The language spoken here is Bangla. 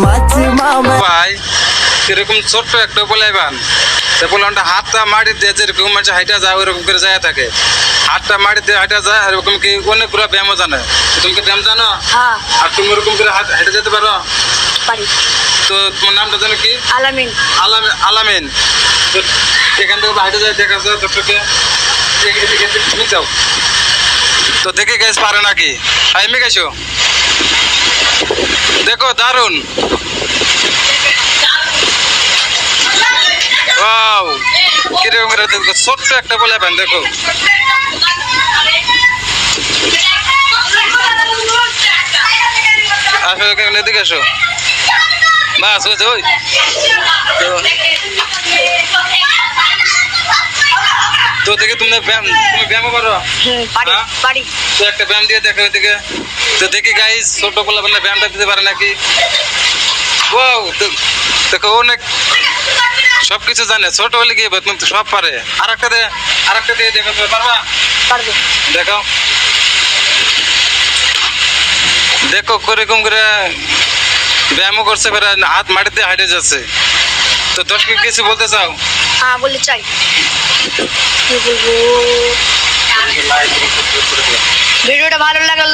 ভাই এরকম ছোট্ট একটা বলাইবান তো বললামটা হাতটা মাটি দিয়ে যেরকম মানুষ হাইটা যায় ওরকম করে যায় থাকে হাতটা মাটি দিয়ে হাইটা যায় আর ওরকম কি অনেকগুলো ব্যায়ামও জানে তুমি কি ব্যায়াম জানো হ্যাঁ আর তুমি ওরকম করে হেঁটে যেতে পারো পারি। তো তোমার নামটা জানো কি আলামিন। আলামিন তো এখান থেকে হাইটে যায় দেখা যায় তোকে তুমি যাও তো দেখে গেছ পারে নাকি আমি গেছো দেখো দারুন ওয়াও কিরকম করে দেখো ছোট্ট একটা বলে পান দেখো আসো এখানে এদিকে আসো বাস হয়েছে ওই তো দেখে তুমি ব্যায়াম করো পারি হ্যাঁ? পারি। তো একটা ব্যায়াম দিয়ে দেখো এদিকে তো দেখি গাইস ছোট বলে আপনার ব্যায়ামটা দিতে পারে নাকি ওয়াও দেখো অনেক সবকিছু জানে ছোট হলে কি তুমি তো সব পারে আরেকটা দিয়ে দেখো পারবা পারবো। দেখো দেখো কিরকম করে ব্যায়ামও করছে ফের হাত মাটিতে হাঁটে যাচ্ছে তো দর্শক কিছু বলতে চাও হ্যাঁ বলতে চাই। কি বলবো, ভিডিওটা ভালো লাগলে